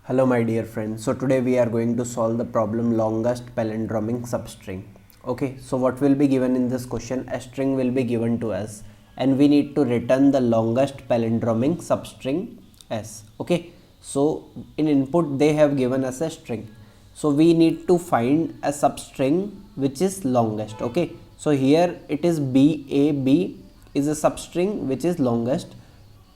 Hello my dear friends. So today we are going to solve the problem longest palindromic substring. Okay, so what will be given in this question? A string will be given to us and we need to return the longest palindromic substring s. Okay, so in input they have given us a string. So we need to find a substring which is longest. Okay, so here it is BAB is a substring which is longest.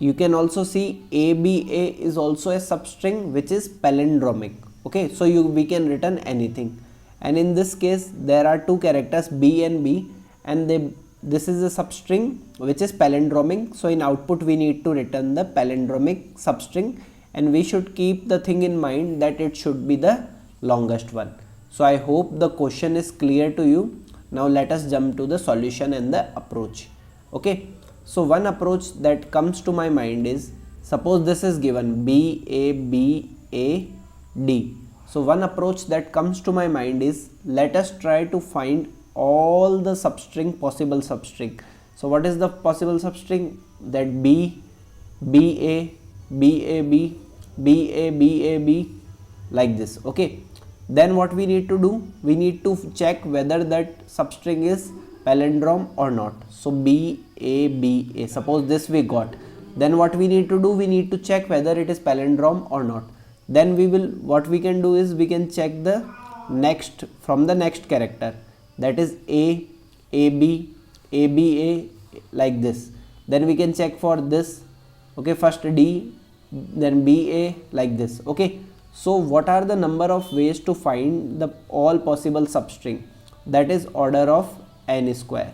You can also see ABA is also a substring which is palindromic. Okay, so we can return anything, and in this case there are two characters B and B, and this is a substring which is palindromic. So in output we need to return the palindromic substring, and we should keep the thing in mind that it should be the longest one. So I hope the question is clear to you. Now let us jump to the solution and the approach. Okay, so one approach that comes to my mind is, suppose this is given B A B A D. So one approach that comes to my mind is, let us try to find all the substring, possible substring. So what is the possible substring? That B, BA, BAB, BA, BAB, like this. Okay, then what we need to do? We need to check whether that substring is palindrome or not. So BABA, suppose this we got, then what we need to do? We need to check whether it is palindrome or not. Then what we can do is we can check the next from the next character, that is A, AB, ABA, like this. Then we can check for this. Okay, first D, then BA, like this. Okay, so what are the number of ways to find the all possible substring? That is order of n square.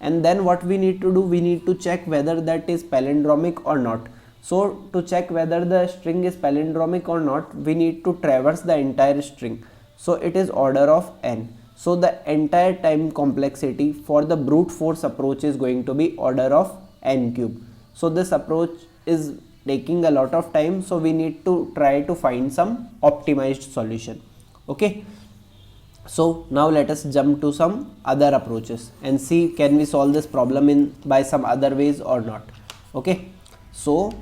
And then what we need to do? We need to check whether that is palindromic or not. So to check whether the string is palindromic or not, we need to traverse the entire string. So it is order of n. So the entire time complexity for the brute force approach is going to be order of n cube. So this approach is taking a lot of time, so we need to try to find some optimized solution. Okay, so now let us jump to some other approaches and see can we solve this problem by some other ways or not. Okay, so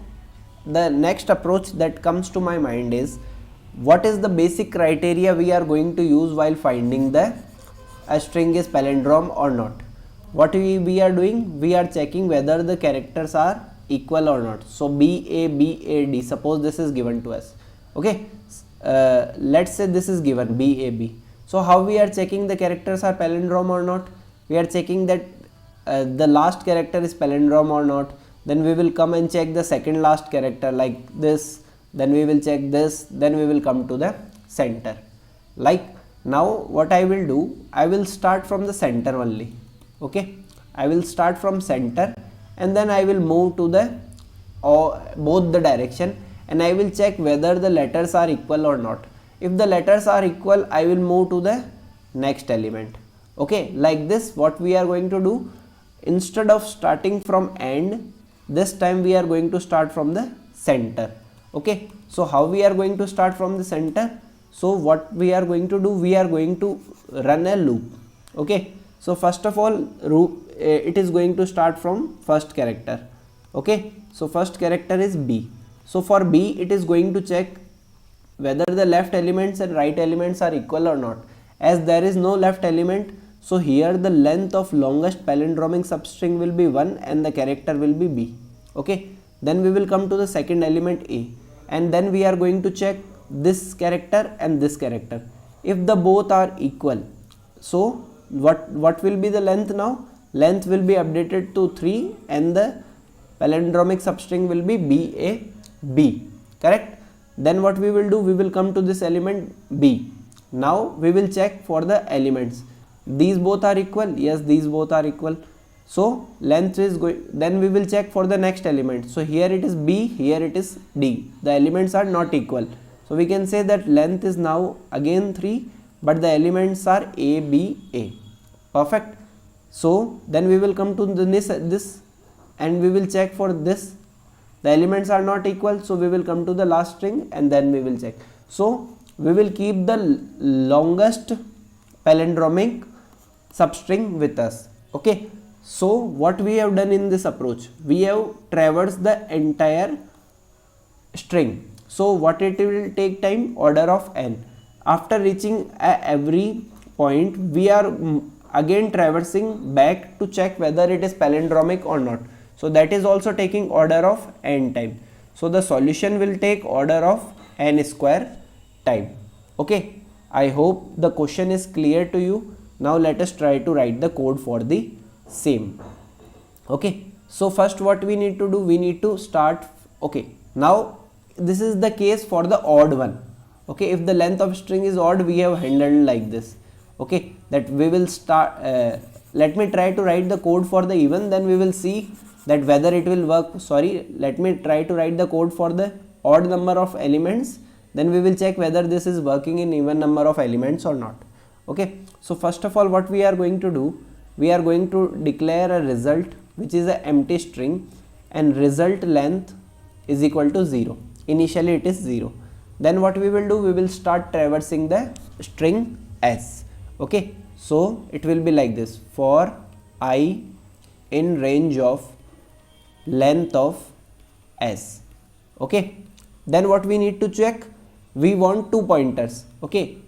the next approach that comes to my mind is, what is the basic criteria we are going to use while finding a string is palindrome or not? What we are doing? We are checking whether the characters are equal or not. So BABAD, suppose this is given to us. Okay, let's say this is given BAB. So how we are checking the characters are palindrome or not? We are checking that the last character is palindrome or not. Then we will come and check the second last character like this. Then we will check this. Then we will come to the center. Like now what I will do? I will start from the center only. Okay, I will start from center and then I will move to the both the direction, and I will check whether the letters are equal or not. If the letters are equal, I will move to the next element. Okay, like this what we are going to do, instead of starting from end, this time we are going to start from the center. Okay, so how we are going to start from the center? So what we are going to do? We are going to run a loop. Okay, so first of all it is going to start from first character. Okay, so first character is B. So for B it is going to check whether the left elements and right elements are equal or not. As there is no left element, so here the length of longest palindromic substring will be 1 and the character will be B. Okay, then we will come to the second element A, and then we are going to check this character and this character. If the both are equal, so what will be the length now? Length will be updated to 3 and the palindromic substring will be BAB. Correct? Then what we will do? We will come to this element B. Now we will check for the elements. These both are equal. Yes, these both are equal. So length is going. Then we will check for the next element. So here it is B, here it is D. The elements are not equal. So we can say that length is now again 3, but the elements are A, B, A. Perfect. So then we will come to this and we will check for this. The elements are not equal, so we will come to the last string and then we will check. So we will keep the longest palindromic substring with us. Okay, so what we have done in this approach? We have traversed the entire string. So what it will take time? Order of n. After reaching every point, we are again traversing back to check whether it is palindromic or not. So that is also taking order of n time. So the solution will take order of n square time. Okay, I hope the question is clear to you. Now let us try to write the code for the same. Okay, so first what we need to do, we need to start. Okay, now this is the case for the odd one. Okay, if the length of string is odd, we have handled like this. Okay, that we will start. Let me try to write the code for the even, then we will see that whether it will work. Sorry, let me try to write the code for the odd number of elements, then we will check whether this is working in even number of elements or not. Okay, so first of all what we are going to do, we are going to declare a result which is an empty string, and result length is equal to 0. Initially it is 0. Then what we will do, we will start traversing the string s. Okay, so it will be like this: for I in range of length of s. Okay, then what we need to check, we want two pointers. Okay,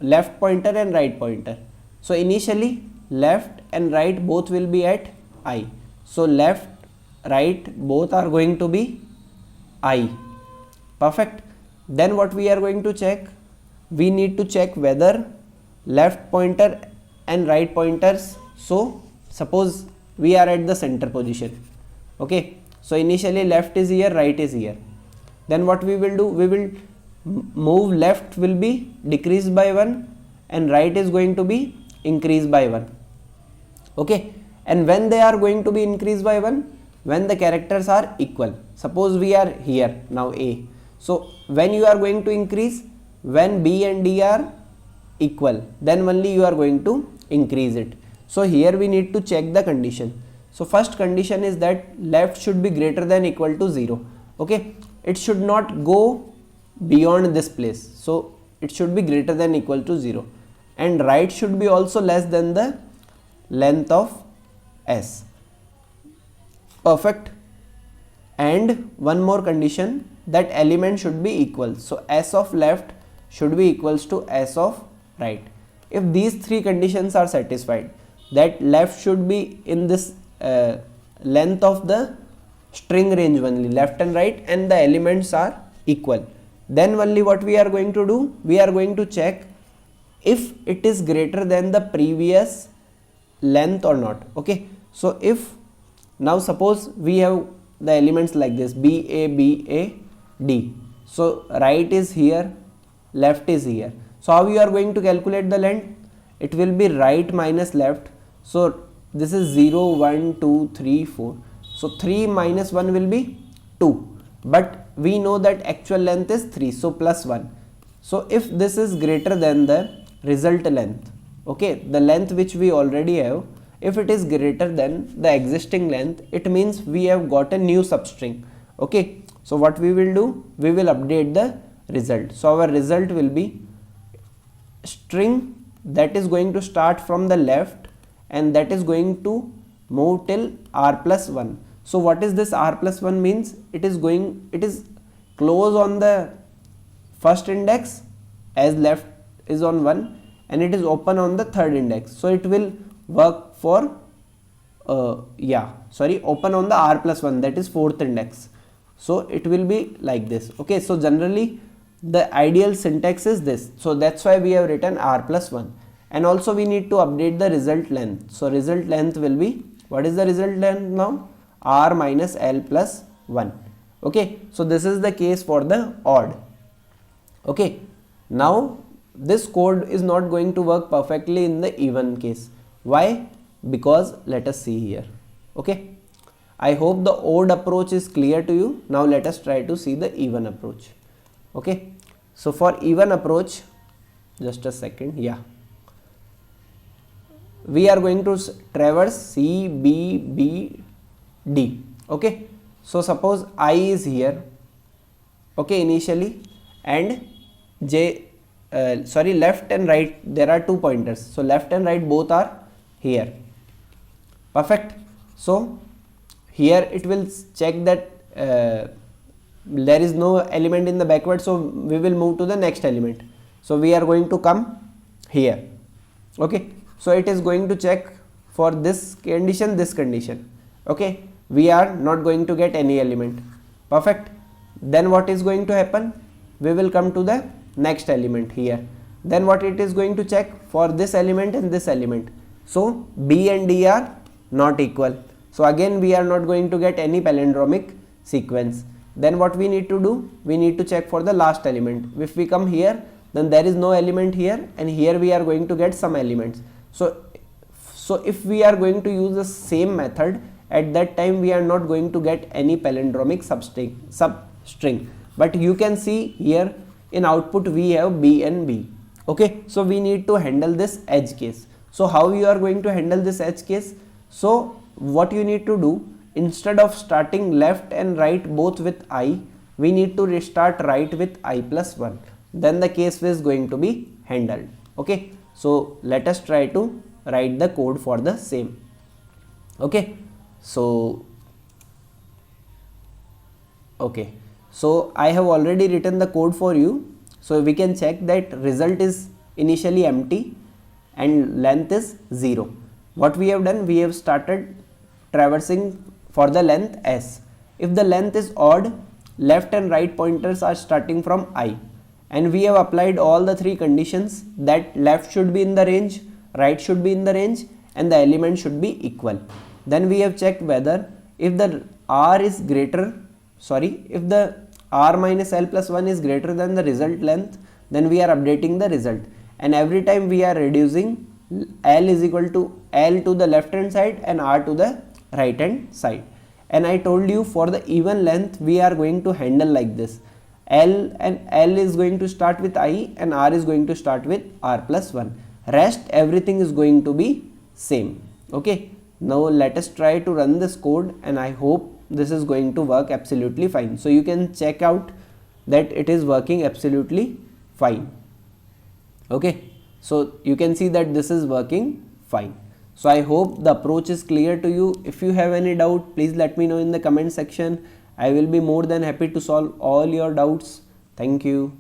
left pointer and right pointer. So initially left and right both will be at I. So left, right both are going to be I. Perfect. Then what we are going to check, we need to check whether left pointer and right pointers. So suppose we are at the center position. Okay, so initially left is here, right is here. Then what we will do, we will move left will be decreased by 1 and right is going to be increased by 1. Okay, and when they are going to be increased by 1, when the characters are equal. Suppose we are here now A. So when you are going to increase, when B and D are equal, then only you are going to increase it. So here we need to check the condition. So first condition is that left should be greater than equal to 0. Okay, it should not go beyond this place. So it should be greater than equal to 0, and right should be also less than the length of s. Perfect. And one more condition, that element should be equal. So s of left should be equals to s of right. If these three conditions are satisfied, that left should be in this length of the string range only, left and right, and the elements are equal, then only what we are going to do, we are going to check if it is greater than the previous length or not. Okay, so if now suppose we have the elements like this, B A B A D. So right is here, left is here. So how you are going to calculate the length? It will be right minus left. So this is 0, 1, 2, 3, 4. So 3 minus 1 will be 2. But we know that actual length is 3. So plus 1. So if this is greater than the result length, okay, the length which we already have, if it is greater than the existing length, it means we have got a new substring. Okay, so what we will do, we will update the result. So our result will be string that is going to start from the left and that is going to move till r plus 1. So what is this r plus 1 means? It is close on the first index as left is on 1, and it is open on the third index. So it will work for open on the r plus 1, that is fourth index. So it will be like this. Okay, so generally the ideal syntax is this. So that's why we have written r plus 1. And also we need to update the result length. So result length will be, what is the result length now? R minus L plus 1. Okay, so this is the case for the odd. Okay, now this code is not going to work perfectly in the even case. Why? Because let us see here. Okay, I hope the odd approach is clear to you. Now let us try to see the even approach. Okay, so for even approach, just a second, yeah, we are going to traverse C, B, B, D. Okay, so suppose I is here, okay, initially, and left and right, there are two pointers. So left and right both are here. Perfect. So here it will check that there is no element in the backward, so we will move to the next element. So we are going to come here. Okay, so it is going to check for this condition. Okay, we are not going to get any element. Perfect. Then what is going to happen? We will come to the next element here. Then what it is going to check for this element and this element. So B and D are not equal. So again we are not going to get any palindromic sequence. Then what we need to do? We need to check for the last element. If we come here, then there is no element here, and here we are going to get some elements. So if we are going to use the same method, at that time we are not going to get any palindromic substring. But you can see here in output we have B and B. Okay, so we need to handle this edge case. So how you are going to handle this edge case? So what you need to do, instead of starting left and right both with I, we need to restart right with I plus 1. Then the case is going to be handled. Okay, so let us try to write the code for the same. Okay, so I have already written the code for you. So we can check that result is initially empty and length is 0. What we have done, we have started traversing for the length s. If the length is odd, left and right pointers are starting from I, and we have applied all the three conditions, that left should be in the range, right should be in the range, and the element should be equal. Then we have checked whether if the if the r minus l plus 1 is greater than the result length, then we are updating the result, and every time we are reducing l is equal to l to the left hand side and r to the right hand side. And I told you for the even length we are going to handle like this. L is going to start with I and r is going to start with r plus 1. Rest everything is going to be same. Okay, now let us try to run this code, and I hope this is going to work absolutely fine. So you can check out that it is working absolutely fine. Okay, so you can see that this is working fine. So I hope the approach is clear to you. If you have any doubt, please let me know in the comment section. I will be more than happy to solve all your doubts. Thank you.